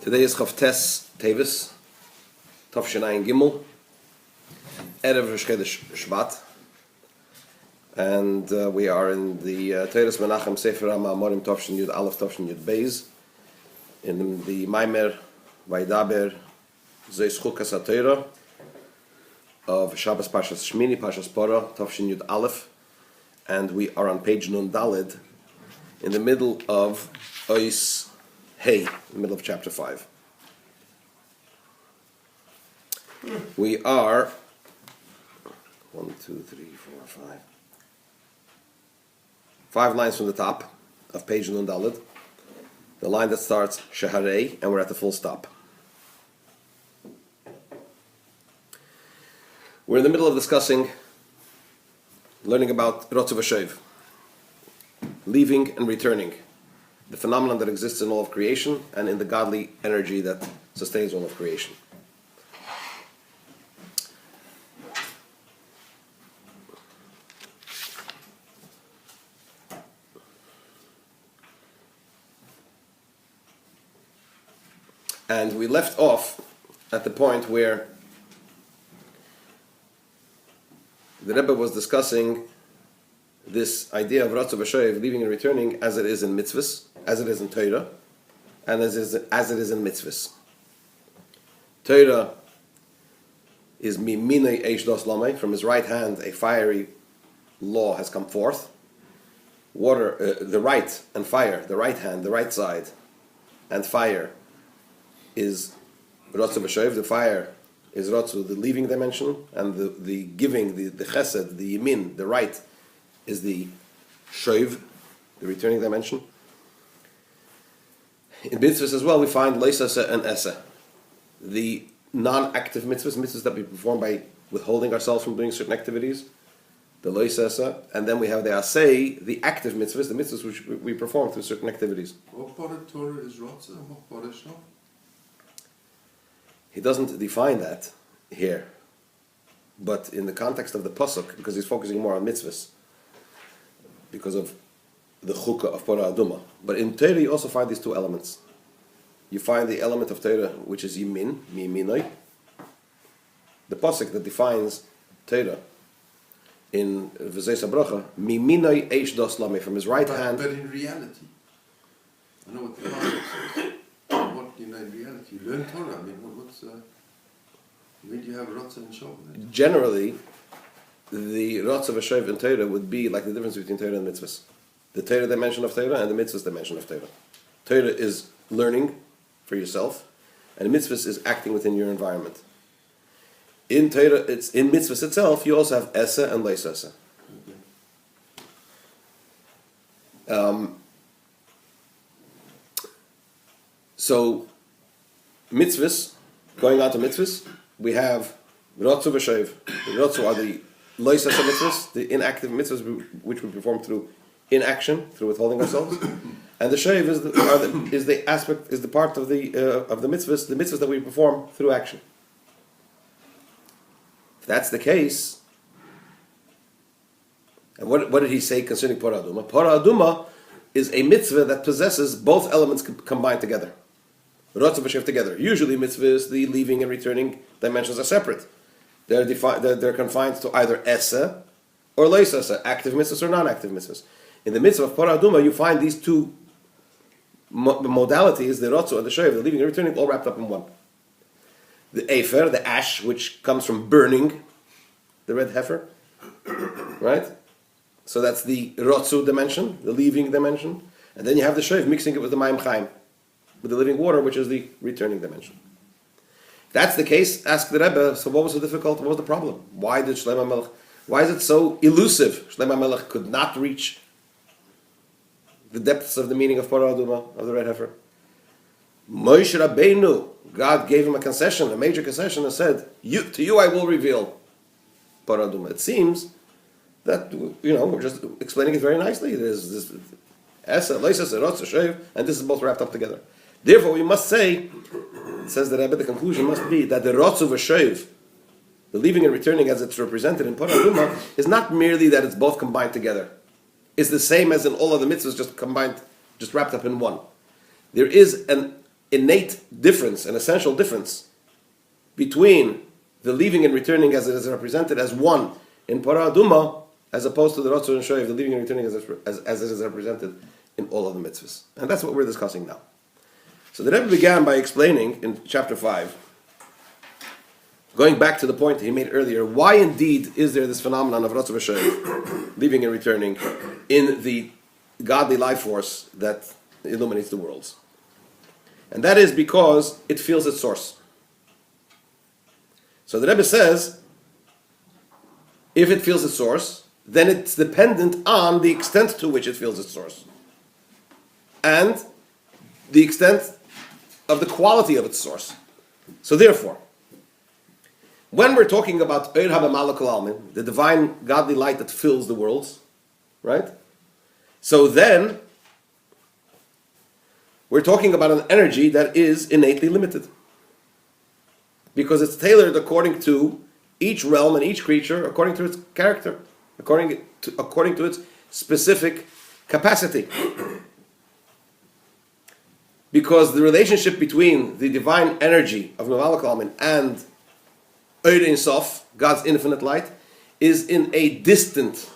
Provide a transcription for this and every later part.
Today is Chavtes Tevis, Tavshenayin Gimel, Erev Rosh Chodesh Shvat, and we are in the Teres Menachem Sefer HaMa'amorim Tavshen Yud Aleph Tavshen Yud Beis, in the Mamar Vayedaber Zos Chukas Hatorah of Shabbos Pashas Shmini, Pashas Porah, Tavshen Yud Aleph, and we are on page Nun Daled, in the middle of Ois Hey, in the middle of chapter 5. We are 5 lines from the top of page Nun Daled, the line that starts Shaharei, and we're at the full stop. We're in the middle of discussing, learning about Rotzav Hashev, leaving and returning, the phenomenon that exists in all of creation and in the godly energy that sustains all of creation. And we left off at the point where the Rebbe was discussing this idea of Rotzav Hashev, leaving and returning, as it is in mitzvahs, as it is in Torah, and as it is in mitzvahs. Torah is miminei eish dos lamei, from his right hand a fiery law has come forth. Water, the right and fire, the right hand, the right side, and fire is Rotzav Hashev. The fire is Rotzav, the leaving dimension, and the giving, the chesed, the yamin, the right, is the shoiv, the returning dimension. In mitzvahs as well, we find leisasa and esa, the non-active mitzvahs that we perform by withholding ourselves from doing certain activities, the leisasa, and then we have the asay, the active mitzvahs, the mitzvahs which we perform through certain activities. What part of Torah is Rotza and what part is Shov? He doesn't define that here, but in the context of the pasuk, because he's focusing more on mitzvahs, because of the chukah of Porah Aduma. But in Torah you also find these two elements. You find the element of Torah which is Yimin, Miminoi, the pasuk that defines Torah in V'zeis HaBracha, Miminoi eish dos lamei, from his right hand. But in reality, I know what the pasuk says. What in reality, you learn Torah. I mean, what's when do you have Rotza and Shov? Generally, the Rotzav Hashev in Torah would be like the difference between Torah and mitzvahs. The Torah dimension of Torah and the mitzvahs dimension of Torah. Torah is learning for yourself, and mitzvahs is acting within your environment. In Torah, it's in mitzvahs itself, you also have esa and leis esa. So, mitzvahs, going on to mitzvahs, we have Rotzav Hashev. The Rotzav are the leis esa mitzvahs, the inactive mitzvahs which we perform through inaction, through withholding ourselves, and the sheiv is the aspect, is the part of the mitzvahs that we perform through action. If that's the case, and what did he say concerning Porah Aduma? Porah Aduma is a mitzvah that possesses both elements combined together. Rotzav Hashev together. Usually mitzvahs, the leaving and returning dimensions are separate. They're confined to either esa or leis esa, active mitzvahs or non-active mitzvahs. In the mitzvah of Porah Aduma, you find these two modalities, the Rotzav and the Sheiv, the leaving and returning, all wrapped up in one. The Efer, the ash, which comes from burning the red heifer, right? So that's the Rotzav dimension, the leaving dimension. And then you have the Sheiv mixing it with the Mayim Chaim, with the living water, which is the returning dimension. If that's the case, ask the Rebbe, so what was so difficult? What was the problem? Why did Shlomo HaMelech, why is it so elusive? Shlomo HaMelech could not reach the depths of the meaning of Porah Aduma, of the red heifer. Moshe Rabbeinu, God gave him a concession, a major concession, and said, to you I will reveal Porah Aduma. It seems that, we're just explaining it very nicely. There's this Esa, Leisa, Rotza, Sheiv, and this is both wrapped up together. Therefore, we must say, it says the Rebbe, the conclusion must be that the Rotzav Hashev, the leaving and returning as it's represented in Porah Aduma, is not merely that it's both combined together. It's the same as in all of the mitzvahs, just combined just wrapped up in one. There is an innate difference, an essential difference between the leaving and returning as it is represented as one in Para Aduma, as opposed to the Ratzon and Shoyev, the leaving and returning as it is represented in all of the mitzvahs. And that's what we're discussing now. So the Rebbe began by explaining in chapter 5, going back to the point he made earlier, why indeed is there this phenomenon of Ratzon Shoyev, leaving and returning, in the godly life force that illuminates the worlds. And that is because it feels its source. So the Rebbe says, if it feels its source, then it's dependent on the extent to which it feels its source. And the extent of the quality of its source. So therefore, when we're talking about Eir HaMemalek Almin, the divine godly light that fills the worlds, right? So then, we're talking about an energy that is innately limited. Because it's tailored according to each realm and each creature, according to its character, according to its specific capacity. Because the relationship between the divine energy of Memalek Almin and Eir Ein Sof, God's infinite light, is in a distant,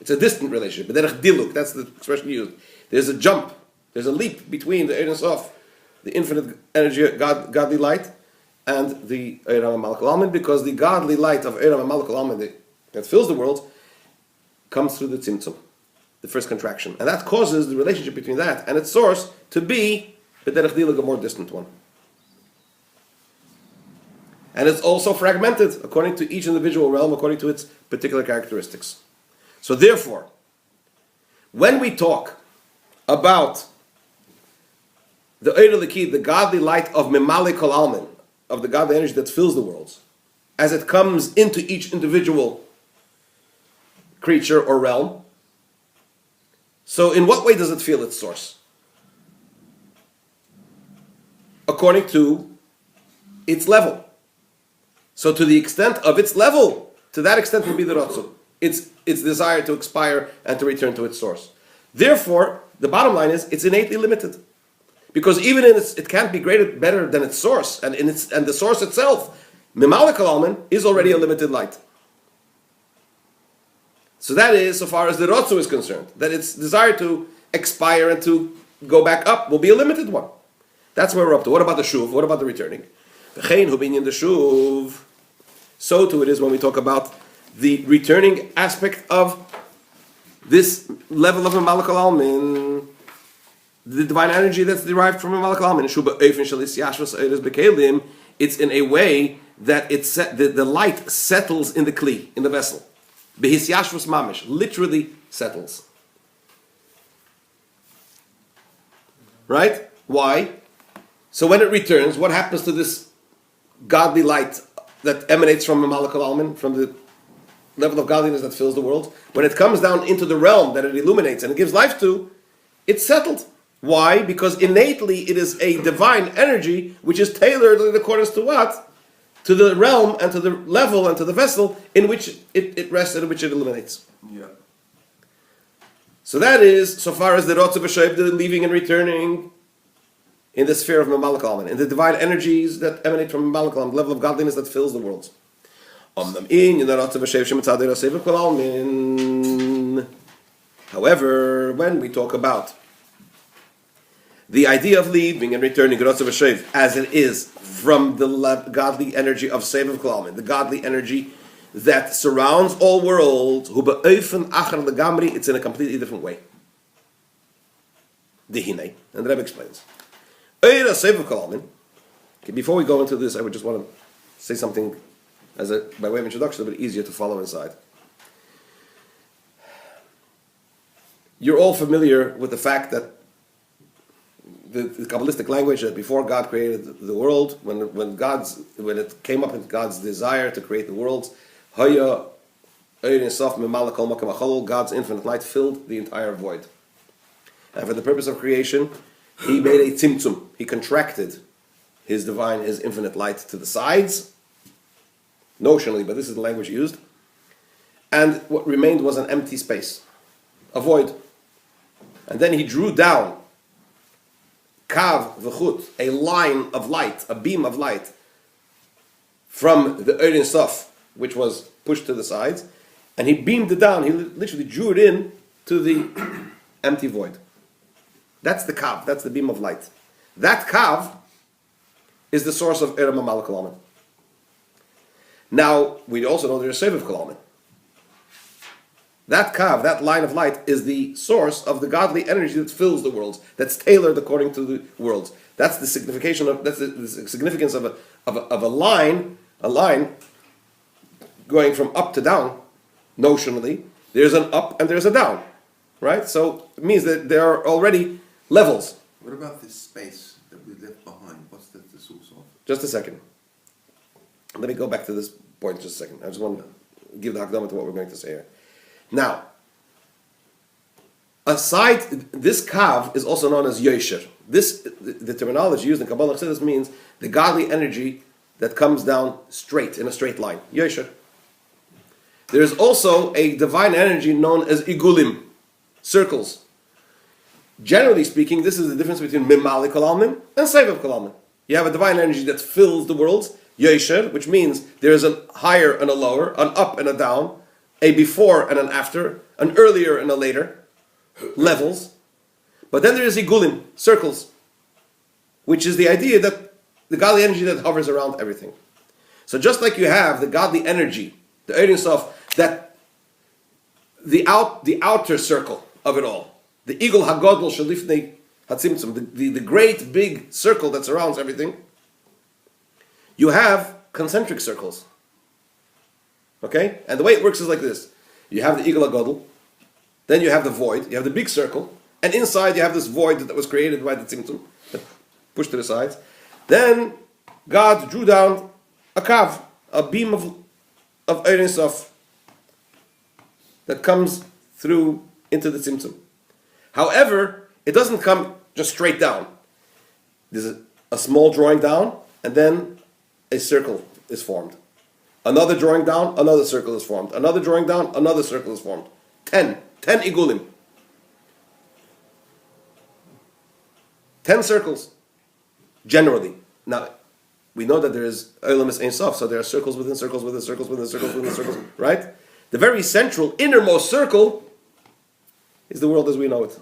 it's a distant relationship. B'derech diluk, that's the expression used. There's a jump, there's a leap between the Eir Ein Sof, the infinite energy, godly light, and the Eir HaMemalek Almin, because the godly light of Eir HaMemalek Almin that fills the world comes through the tzimtzum, the first contraction. And that causes the relationship between that and its source to be b'derech diluk, a more distant one. And it's also fragmented according to each individual realm, according to its particular characteristics. So therefore, when we talk about the Eir Elikid, the godly light of Memalek Almin, of the godly energy that fills the worlds, as it comes into each individual creature or realm, so in what way does it feel its source? According to its level. So to the extent of its level, to that extent will be the Ratzon. Its desire to expire and to return to its source. Therefore, the bottom line is, it's innately limited. Because even in it can't be better than its source, and the source itself, Memalek Almin, is already a limited light. So that is, so far as the Ratzon is concerned, that its desire to expire and to go back up will be a limited one. That's where we're up to. What about the Shuv? What about the returning? V'chein hu binyan the Shuv. So too it is when we talk about the returning aspect of this level of Memalek Almin, the divine energy that's derived from Memalek Almin. It's in a way that the light settles in the kli, in the vessel. Behis yashvus mamish, literally settles. Right? Why? So when it returns, what happens to this godly light that emanates from Memalek Almin, from the level of godliness that fills the world? When it comes down into the realm that it illuminates and it gives life to, it's settled. Why? Because innately it is a divine energy which is tailored in accordance to what? To the realm and to the level and to the vessel in which it rests and in which it illuminates. Yeah. So that is, so far as the Ratzon V'Shoyev, the leaving and returning in the sphere of Memalek Almin, in the divine energies that emanate from Memalek Almin, the level of godliness that fills the world. However, when we talk about the idea of leaving and returning Ratzon V'Shoyev as it is from the godly energy of Sevav Klalmin, the godly energy that surrounds all worlds, it's in a completely different way. Dihine, and the Rebbe explains. Sevav Klalmin. Okay, before we go into this, I would just want to say something by way of introduction, a bit easier to follow inside. You're all familiar with the fact that the Kabbalistic language that before God created the world, when it came up in God's desire to create the worlds, Haya Eir Ein Sof Memalek Kol Makom Achol, God's infinite light filled the entire void. And for the purpose of creation, He made a tzimtzum. He contracted His infinite light to the sides, notionally, but this is the language used. And what remained was an empty space, a void. and then he drew down kav v'chut, a line of light, a beam of light, from the Ein Sof, which was pushed to the sides, and he beamed it down. He literally drew it in to the empty void. That's the kav. That's the beam of light. That kav is the source of Eram Amal Kalaman. Now we also know there's Seviv Kalaman. That kav, that line of light, is the source of the godly energy that fills the worlds, that's tailored according to the worlds. That's the signification of the significance of a line going from up to down. Notionally, there's an up and there's a down, right? So it means that there are already levels. What about this space that we left behind? What's that the source of? Just a second. Let me go back to this point just a second. I just want to give the hakdama to what we're going to say here. Now, aside, this kav is also known as yosher. The terminology used in Kabbalah Chassidus means the godly energy that comes down straight, in a straight line. Yosher. There is also a divine energy known as igulim, circles. Generally speaking, this is the difference between mimali kolalmin and sevav kolalmin. You have a divine energy that fills the worlds, yosher, which means there is a higher and a lower, an up and a down, a before and an after, an earlier and a later, levels. But then there is igulim, circles, which is the idea that the godly energy that hovers around everything. So just like you have the godly energy, the Ein Sof, that the outer circle of it all, the Igul Hagodol Shalifnei Hatzimtzum, the great big circle that surrounds everything, you have concentric circles. Okay? And the way it works is like this. You have the Igul Hagodol, then you have the void, you have the big circle, and inside you have this void that was created by the Tzimtzum, that pushed to the sides. Then God drew down a kav, a beam of Ein Sof, that comes through into the Tzimtzum. However, it doesn't come just straight down. There's a small drawing down, and then a circle is formed. Another drawing down, another circle is formed. Another drawing down, another circle is formed. 10 igulim. 10 circles, generally. Now, we know that there is Olam is Ein Sof, so there are circles within circles within circles within circles within circles, right? The very central, innermost circle is the world as we know it.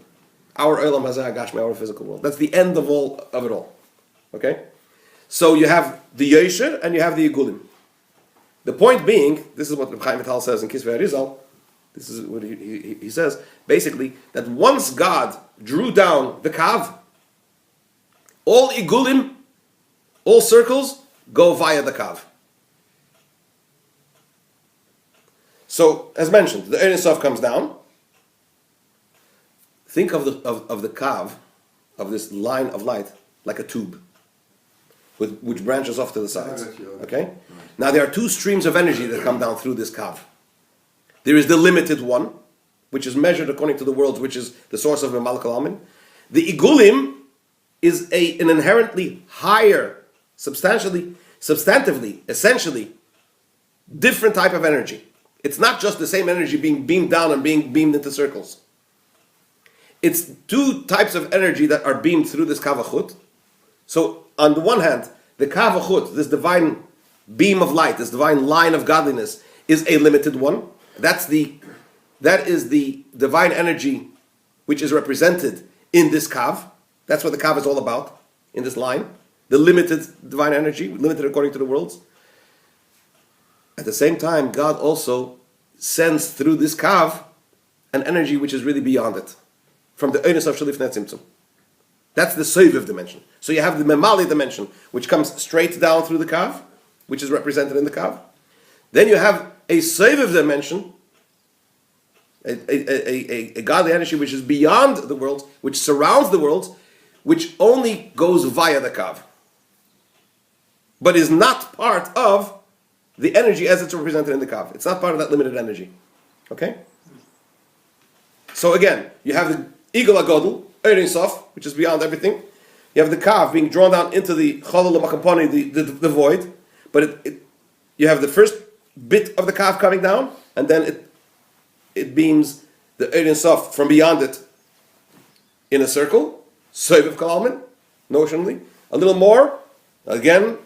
Our Olam Hazeh HaGashmi, our physical world. That's the end of it all. Okay? So you have the Yosher and you have the Igulim. The point being, this is what Reb Chaim Vital says in Kisvei Arizal, this is what he says, basically, that once God drew down the Kav, all Igulim, all circles, go via the Kav. So, as mentioned, the Ein Sof comes down. Think of the Kav, of this line of light, like a tube, which branches off to the sides. Okay? Now there are two streams of energy that come down through this Kav. There is the limited one, which is measured according to the worlds, which is the source of Memal Kalamin. The Igulim is an inherently higher, substantively, essentially, different type of energy. It's not just the same energy being beamed down and being beamed into circles. It's two types of energy that are beamed through this kavachut. So, on the one hand, the kavachut, this divine beam of light, this divine line of godliness, is a limited one. That is the divine energy which is represented in this kav. That's what the kav is all about, in this line. The limited divine energy, limited according to the worlds. At the same time, God also sends through this kav an energy which is really beyond it, from the Ein Sof Shalifnei Tzimtzum. That's the Soviv dimension. So you have the Memali dimension, which comes straight down through the kav, which is represented in the kav. Then you have a Soviv dimension, a godly energy which is beyond the worlds, which surrounds the worlds, which only goes via the kav, but is not part of the energy as it's represented in the kav. It's not part of that limited energy. Okay? So again, you have the Igul HaGodel, Ein Sof, which is beyond everything. You have the kav being drawn down into the Cholol HaMakamponi, the void, but you have the first bit of the kav coming down, and then it beams the Ein Sof from beyond it in a circle, Soiviv Kalalmin, notionally. A little more, again,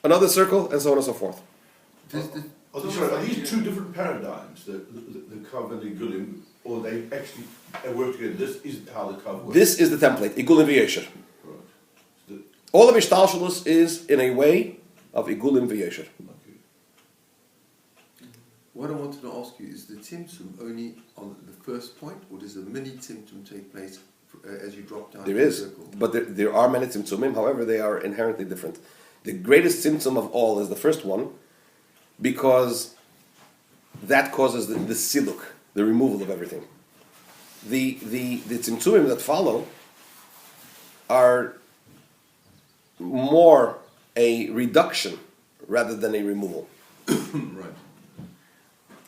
another circle, and so on and so forth. Are these two different paradigms, the Kav and the Igulim, or they actually work together? This is how the Kav works. This is the template, Igulim v'Yesher. Right. All of Ishtalshalus is in a way of Igulim v'Yesher. Okay. What I wanted to ask you is the Tzimtzum only on the first point, or does the mini Tzimtzum take place as you drop down There the is, circle? but there are many Tzimtzumim, however, they are inherently different. The greatest Tzimtzum of all is the first one, because that causes the siluk, the removal of everything. The Tzimtzumim that follow are more a reduction rather than a removal. Right.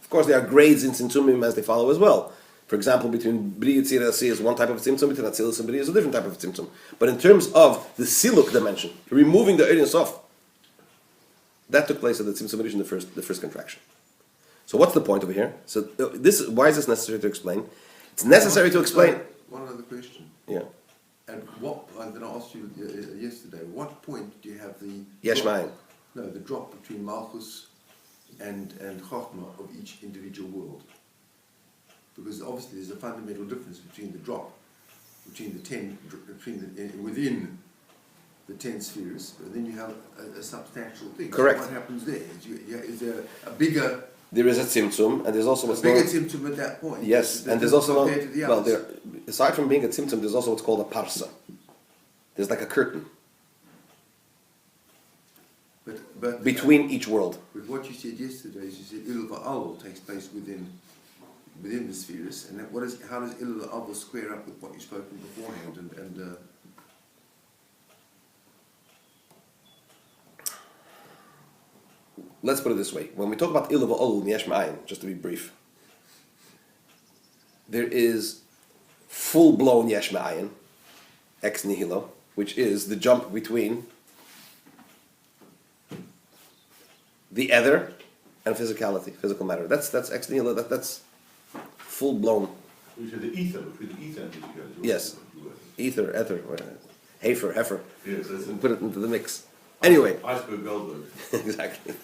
Of course, there are grades in Tzimtzumim as they follow as well. For example, between Bri and Tzira is one type of Tzimtzum, between Atzilus and Bri is a different type of Tzimtzum. But in terms of the siluk dimension, removing the Ein Sof, that took place at the Tzimtzum edition, the first contraction. So what's the point over here? So why is this necessary to explain? It's necessary to explain. One other question. Yeah. And what I'm going to ask you yesterday. What point do you have the Yesh drop- Ma'ayin. No, the drop between Malchus and Chochmah of each individual world. Because obviously there's a fundamental difference between the drop, between the 10, within the 10 spheres, but then you have a substantial thing. Correct. So what happens there? Is there a bigger, There is a Tzimtzum, and there's also what's bigger known... symptom at that point? Yes, and there's also... compared to the Well, others? aside from being a Tzimtzum, there's also what's called a Parsa. There's like a curtain But between each world. With what you said yesterday, is you said Ilul Va'al takes place within the spheres, and how does Ilul Va'al square up with what you've spoken beforehand? And Let's put it this way. When we talk about Ilu V'Olu and Yesh Ma'ayin, just to be brief, there is full-blown Yesh Ma'ayin, ex nihilo, which is the jump between the ether and physicality, physical matter. That's ex nihilo, that's full-blown. You said the ether, between the ether and the together. Yes. Ether, heifer. Yes, that's Put it into the mix. Anyway. Iceberg Goldberg. Exactly.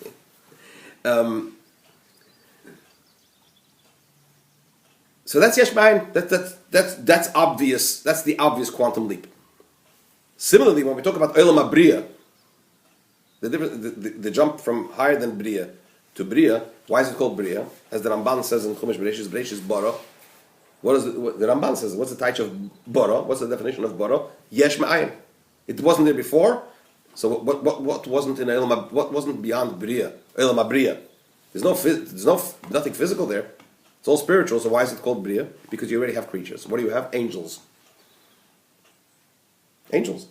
So that's Yesh Ma'ayin. That's obvious. That's the obvious quantum leap. Similarly, when we talk about Olam HaBriya, the jump from higher than Briya to Briya, why is it called Briya? As the Ramban says in Chumash Bereshis Bara. What the Ramban says? What's the taich of Bara? What's the definition of Bara? Yesh Ma'ayin. It wasn't there before. So what wasn't in Olam? What wasn't beyond Briya? Olam HaBriya. There's nothing physical there. It's all spiritual. So why is it called Briya? Because you already have creatures. What do you have? Angels. Angels.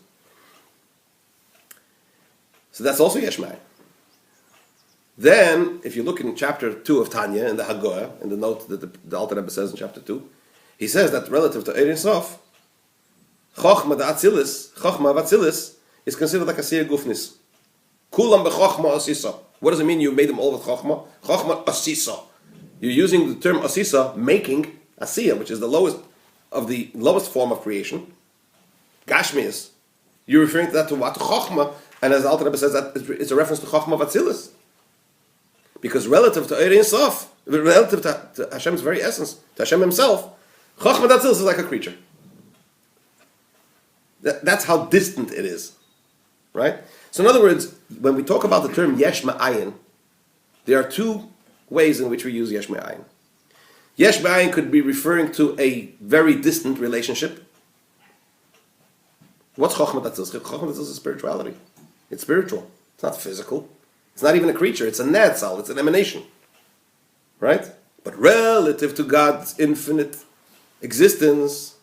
So that's also Yesh Ma'ayin. Then, if you look in chapter 2 of Tanya, in the Haggadah, in the note that the Alter Rebbe says in chapter 2, he says that relative to Ein Sof, Chochma v'Atzilis is considered like a Siyah Gufnis. Kulam b'Chochma Asisa. What does it mean you made them all with Chochma? Chochma Asisa. You're using the term Asisa, making Asiyah, which is the lowest form of creation. Gashmias. You're referring to that to what? Chochma. And as the Alter Rebbe says, that it's a reference to Chochma v'Atzilis. Because relative to Ein Sof, relative to Hashem's very essence, to Hashem himself, Chochma v'Atzilis is like a creature. That's how distant it is. Right? So in other words, when we talk about the term Yesh Ma'ayin, there are two ways in which we use Yesh Ma'ayin. Yesh Ma'ayin could be referring to a very distant relationship. What's Chochmat Atzilus? Chochmat Atzilus is spirituality. It's spiritual. It's not physical. It's not even a creature. It's a netzal. It's an emanation. Right? But relative to God's infinite existence,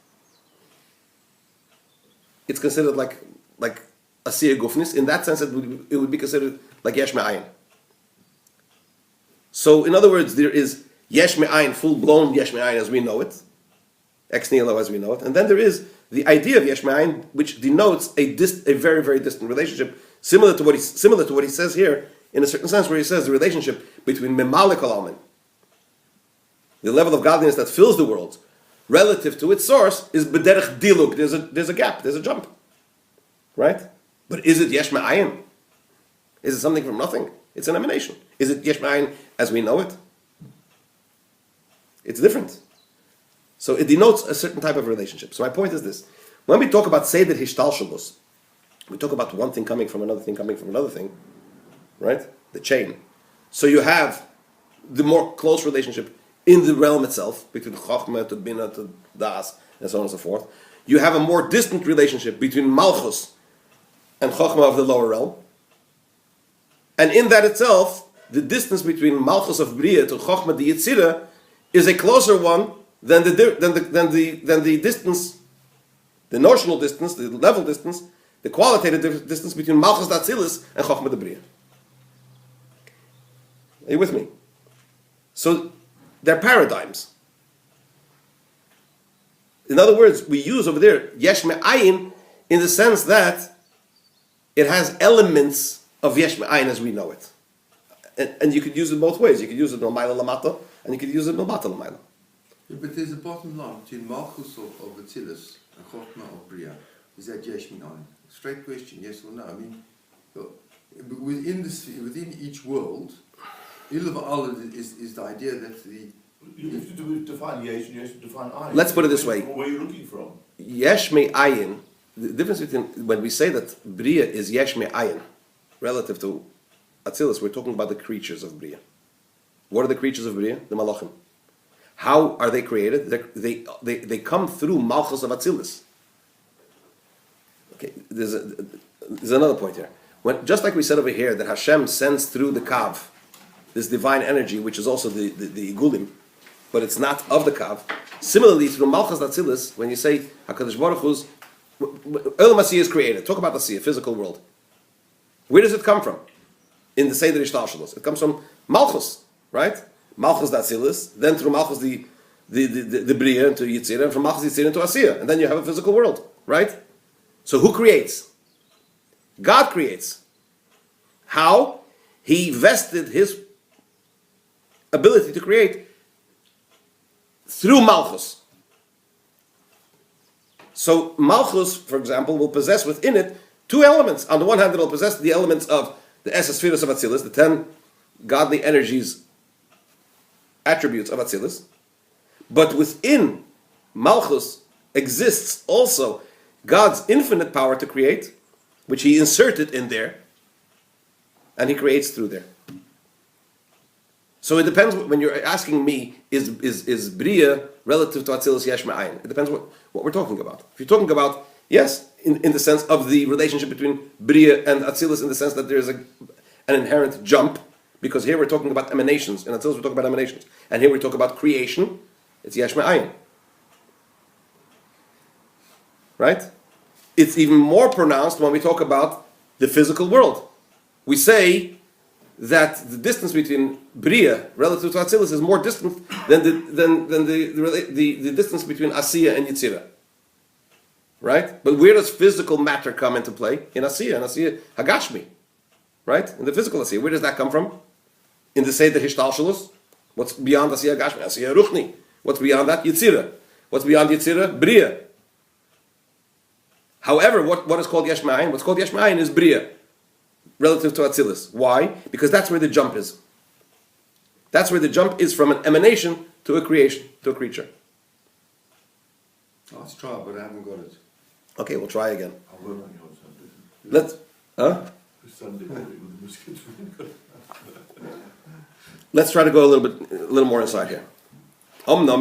it's considered like a Siyah Gufnis. In that sense, it would be considered like Yesh Ma'ayin. So, in other words, there is Yesh Ma'ayin, full-blown Yesh Ma'ayin as we know it, ex nihilo as we know it, and then there is the idea of Yesh Ma'ayin, which denotes a very, very distant relationship, similar to what he says here, in a certain sense, where he says the relationship between Memalik Alamin, the level of godliness that fills the world, relative to its source is b'derech diluk. There's a gap. There's a jump, right? But is it yesh me'ayin? Is it something from nothing? It's an emanation. Is it yesh me'ayin as we know it? It's different. So it denotes a certain type of relationship. So my point is this: when we talk about seder hishtalshelus, we talk about one thing coming from another thing coming from another thing, right? The chain. So you have the more close relationship in the realm itself, between Chochmah to Bina to Das, and so on and so forth. You have a more distant relationship between Malchus and Chochmah of the lower realm. And in that itself, the distance between Malchus of Bria to Chochmah the Yetzirah is a closer one than the distance, the notional distance, the level distance, the qualitative distance between Malchus the Atzilis and Chochmah the Bria. Are you with me? So they're paradigms. In other words, we use over there yesh me'ayin in the sense that it has elements of yesh me'ayin as we know it. And you could use it both ways. You could use it l'mayla lamata, and you could use it l'mata l'mayla. Yeah, but there's a bottom line between Malchus of Atzilus and Chochmah of Bria. Is that yesh me'ayin? Straight question, yes or no? I mean, within each world, Ilav is the idea that the... You have to define yesh and you have to define ayin. Let's put it this way. Where are you looking from? Yesh me'ayin, the difference between, when we say that Bria is yesh me'ayin, relative to Atzilus, we're talking about the creatures of Bria. What are the creatures of Bria? The Malachim. How are they created? They come through Malchus of Atzilus. Okay, there's another point here. Just like we said over here, that Hashem sends through the Kav, this divine energy, which is also the Igulim, but it's not of the Kav. Similarly, through Malchus Atzilis, when you say HaKadosh Baruch Hu's Olam Asiyah is created, talk about the Asiyah, physical world. Where does it come from? In the Seder Ishtalshalos. It comes from Malchus, right? Malchus Atzilis, then through Malchus the Bria into Yitzirah, and from Malchus Yitzirah into Asiyah, and then you have a physical world, right? So who creates? God creates. How? He vested his ability to create through Malchus. So Malchus, for example, will possess within it two elements. On the one hand, it will possess the elements of the Esespheres of Atzilus, the 10 godly energies, attributes of Atzilus. But within Malchus exists also God's infinite power to create, which he inserted in there, and he creates through there. So it depends, when you're asking me, is Bria relative to Atzilus yesh me'ayin? It depends what we're talking about. If you're talking about, yes, in the sense of the relationship between Bria and Atzilus, in the sense that there's an inherent jump, because here we're talking about emanations, in Atzilus we're talking about emanations, and here we talk about creation, it's yesh me'ayin. Right? It's even more pronounced when we talk about the physical world. We say that the distance between Bria relative to Atzilus is more distant than the distance between Asiyah and Yitzirah. Right? But where does physical matter come into play? In Asiyah Hagashmi. Right? In the physical Asiyah. Where does that come from? In the Seder Hishtalshelus. What's beyond Asiyah Hagashmi? Asiyah Ruchni. What's beyond that? Yitzirah. What's beyond Yitzirah? Bria. However, what is called Yesh Me'ayin? What's called Yesh Me'ayin is Bria, relative to Atzilus. Why? Because that's where the jump is. That's where the jump is from an emanation to a creation, to a creature. Let's try, but I haven't got it. Okay, we'll try again. I'll work on you on Sunday. Let's, Sunday morning with the mosquitoes. let's try to go a little more inside here. However,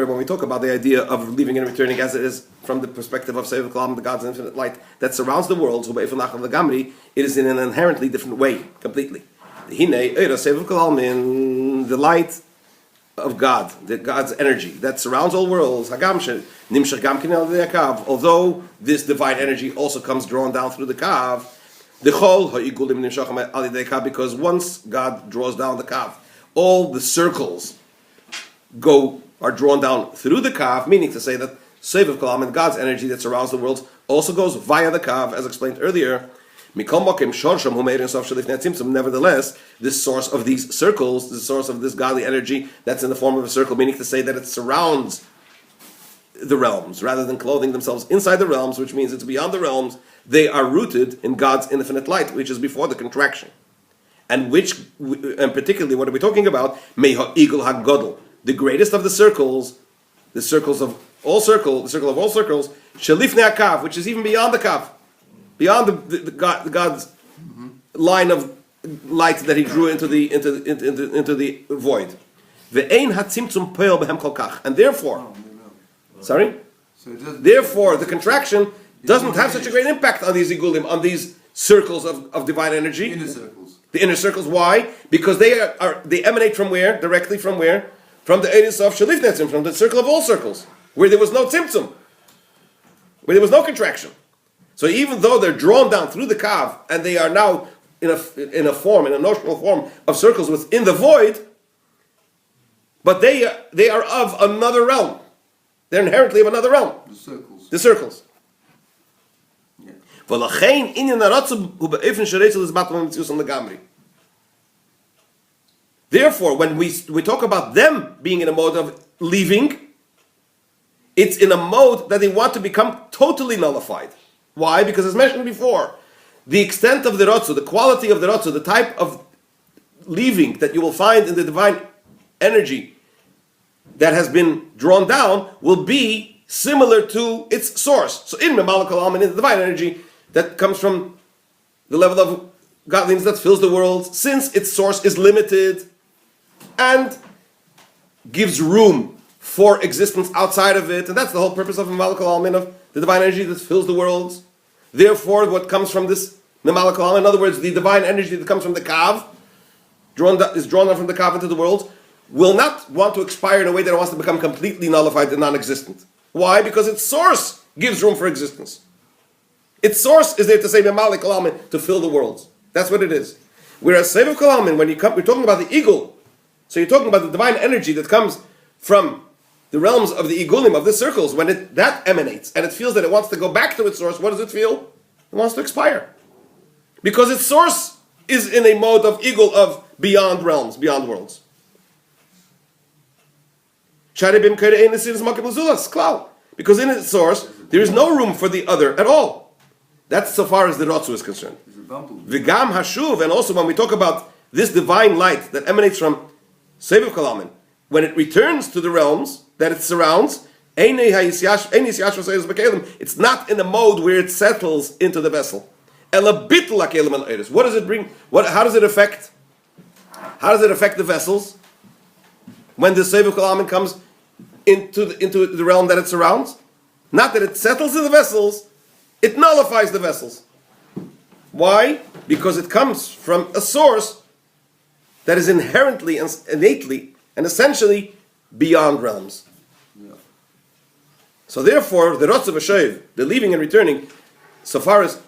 when we talk about the idea of leaving and returning as it is from the perspective of Sefer Kalam, the God's infinite light that surrounds the world, it is in an inherently different way, completely. The light of God, God's energy that surrounds all worlds, although this divine energy also comes drawn down through the Kav, because once God draws down the Kav, all the circles are drawn down through the Kav, meaning to say that Sefer Kalam and God's energy that surrounds the world also goes via the Kav, as explained earlier. Nevertheless, this source of these circles, the source of this godly energy that's in the form of a circle, meaning to say that it surrounds the realms, rather than clothing themselves inside the realms, which means it's beyond the realms, they are rooted in God's infinite light, which is before the contraction. And particularly, what are we talking about? Meha Igul HaGodel, the greatest of the circles of all circles, the circle of all circles, Shalifnei HaKav, which is even beyond the Kav, beyond God's line of light that He drew into the void. Ve'ein hatzimtzum poel behem kol kach, and therefore, therefore the contraction doesn't have such a great impact on these igulim, on these circles of divine energy. Inner circles. The inner circles. Why? Because they emanate from where? Directly from where? From the Eidus of Shalif Netzim, from the circle of all circles, where there was no tzimtzum, where there was no contraction. So even though they're drawn down through the kav, and they are now in a notional form of circles within the void, but they are of another realm. They're inherently of another realm. The circles. Therefore, when we talk about them being in a mode of leaving, it's in a mode that they want to become totally nullified. Why? Because as mentioned before, the extent of the rotzu, the quality of the rotzu, the type of leaving that you will find in the divine energy that has been drawn down will be similar to its source. So in Mamar Vayedaber, in the divine energy that comes from the level of godliness that fills the world, since its source is limited and gives room for existence outside of it, and that's the whole purpose of Mamar Vayedaber, of the divine energy that fills the worlds. Therefore, what comes from this Mamar Vayedaber, in other words, the divine energy that comes from the Kav, is drawn down from the Kav into the world, will not want to expire in a way that it wants to become completely nullified and non-existent. Why? Because its source gives room for existence. Its source is there to say Mamar Vayedaber, to fill the worlds. That's what it is. Whereas Seviv Kalamin, when we're talking about the eagle, so you're talking about the divine energy that comes from the realms of the igulim, of the circles, when that emanates and it feels that it wants to go back to its source, what does it feel? It wants to expire. Because its source is in a mode of eagle, of beyond realms, beyond worlds. Because in its source, there is no room for the other at all. That's so far as the Rotzu is concerned. V'gam hashuv, and also when we talk about this divine light that emanates from Seviv Kalamin, when it returns to the realms that it surrounds, it's not in a mode where it settles into the vessel. What does it bring? How does it affect? How does it affect the vessels? When the Seviv Kalamin comes into the realm that it surrounds? Not that it settles in the vessels, it nullifies the vessels. Why? Because it comes from a source that is inherently and innately and essentially beyond realms. Yeah. So therefore, the Rotz of Hashev, the leaving and returning, so far as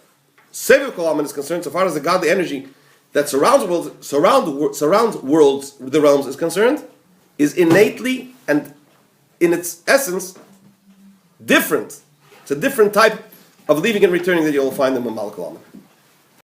Seviv Kalamin is concerned, so far as the godly energy that surrounds worlds, the realms is concerned, is innately and in its essence different. It's a different type of leaving and returning that you'll find in Mamar Vayedaber.